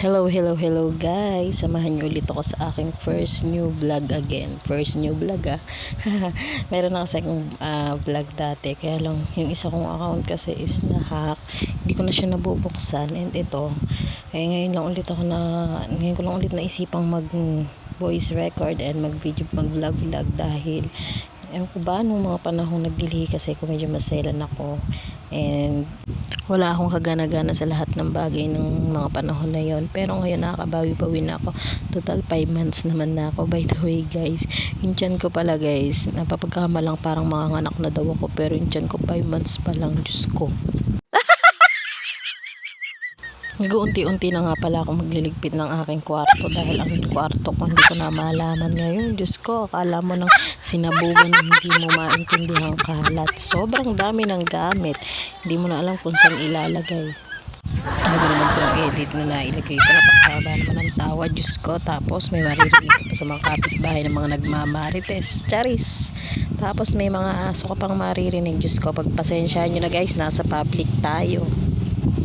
Hello guys. Samahan niyo ulit ako sa aking first new vlog again. First new vlog Meron na kasi akong vlog dati. Kaya lang yung isa kong account kasi is na-hack. Hindi ko na siya nabubuksan. And ito, ngayon ko lang ulit naisipang mag voice record and mag vlog dahil ewan ko ba, nung mga panahon nagdilihi kasi ko medyo maselan ako and wala akong kagana-gana sa lahat ng bagay ng mga panahon na yon. Pero ngayon nakakabawi-bawi na ako. Total 5 months naman na ako. By the way guys, yung tiyan ko pala guys, napapagkamalang parang mga anak na daw ako, pero yung tiyan ko 5 months pa lang. Diyos ko, nag-uunti-unti na nga pala ako magliligpit ng aking kwarto dahil ang kwarto ko hindi ko na malaman ngayon. Diyos ko, akala mo nang sinabugan na hindi mo maintindihan kalat. Sobrang dami ng gamit. Hindi mo na alam kung saan ilalagay. Ano ba naman itong edit na nailagay ko? Napakaba naman ang tawa. Diyos ko. Tapos may maririnig pa sa mga kapitbahay ng mga nagmamarites. Charis. Tapos may mga aso ka pang maririnig. Diyos ko, pagpasensyahan nyo na guys. Nasa public tayo.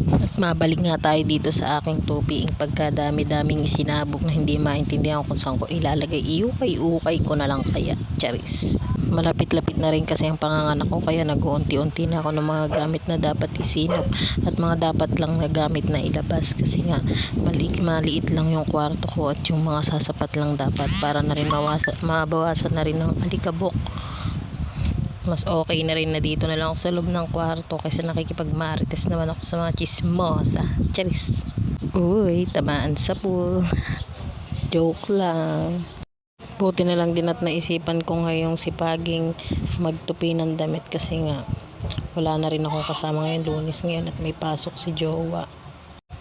At mabalik nga tayo dito sa aking tupi, pagkadami-daming isinabog na hindi maintindihan kung saan ko ilalagay. Iukay ko na lang kaya. Charis. Malapit-lapit na rin kasi ang panganganak ko, kaya nag-uunti-unti na ako ng mga gamit na dapat isinop at mga dapat lang na gamit na ilabas, kasi nga maliit lang yung kwarto ko at yung mga sasapat lang dapat para na rin mabawasan na rin ng alikabok. Mas okay na rin na dito na lang ako sa loob ng kwarto kasi nakikipagmarites naman ako sa mga chismosa. Charis. Uy, tamaan sa pool. Joke lang. Buti na lang din at naisipan ko ngayong sipaging magtupi ng damit kasi nga wala na rin ako kasama ngayon, Lunes ngayon, at may pasok si jowa.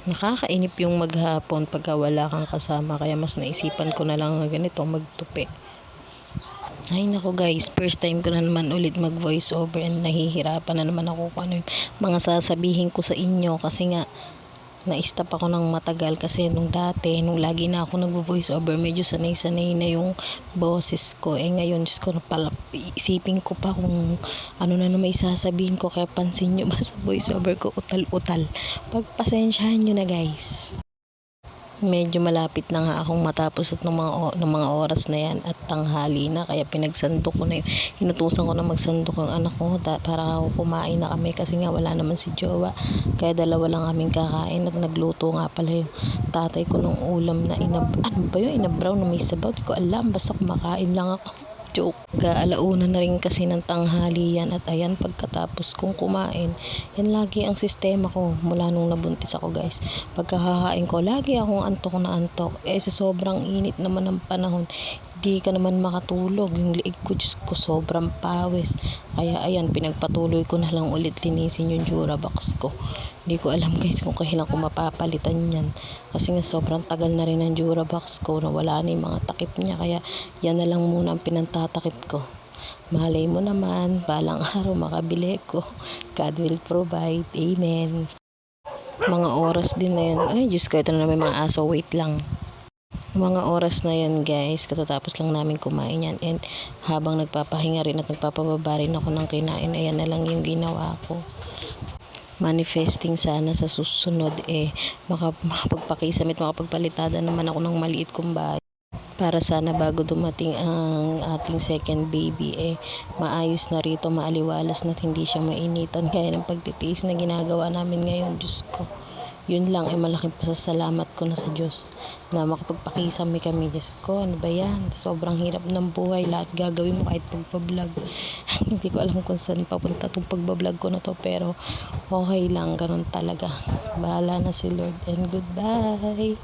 Nakakainip yung maghapon pagka wala kang kasama, kaya mas naisipan ko na lang ganito magtupi. Ay nako guys, first time ko na naman ulit mag voice over and nahihirapan na naman ako kung ano yung mga sasabihin ko sa inyo, kasi nga na-stop ako ng matagal kasi nung lagi na ako nag-voice over, medyo sanay-sanay na yung boses ko. Ngayon, Diyos ko, isipin ko pa kung ano na may sasabihin ko, kaya pansin nyo ba sa voice over ko, utal-utal. Pagpasensyahan nyo na guys. Medyo malapit na nga akong matapos at ng mga oras na yan at tanghali na, kaya pinagsandok ko na inutusan ko na magsandok ang anak ko para kumain na kami, kasi nga wala naman si jowa, kaya dalawa lang kaming kakain. At nagluto nga pala yung tatay ko ng ulam na inabraw na may sabaw, di ko alam, basta kumakain lang ako. Joke. Alauna na rin kasi ng tanghali yan, at ayan, pagkatapos kong kumain, yan lagi ang sistema ko mula nung nabuntis ako guys. Pagkakain ko, lagi akong antok na antok. Sa sobrang init naman ng panahon, di ka naman makatulog. Yung liig ko, Diyos ko, sobrang pawis. Kaya ayan, pinagpatuloy ko na lang ulit linisin yung Durabox ko. Hindi ko alam guys kung kailan ko mapapalitan yan, kasi nga sobrang tagal na rin ng Durabox ko na wala na yung mga takip niya, kaya yan na lang muna ang pinantatakip ko. Malay mo naman, balang araw makabili ko. God will provide. Amen. Mga oras din na yan. Ay Diyos ko, ito na may mga aso. Wait lang. Mga oras na yan guys, katatapos lang namin kumain yan, and habang nagpapahinga rin at nagpapababa rin ako ng kinain, ayan na lang yung ginawa ko. Manifesting sana sa susunod makapagpakisamit, makapagpalitada naman ako ng maliit kong bahay, para sana bago dumating ang ating second baby maayos na rito, maaliwalas na, hindi siya mainitan gaya ng pagtitiis na ginagawa namin ngayon. Diyos ko, yun lang malaking pasasalamat ko na sa Diyos na makapagpakisame kami. Diyos ko, ano ba yan, sobrang hirap ng buhay, lahat gagawin mo kahit pagbablog. Hindi ko alam kung saan papunta itong pagbablog ko na to, pero okay lang, ganun talaga, bahala na si Lord, and goodbye.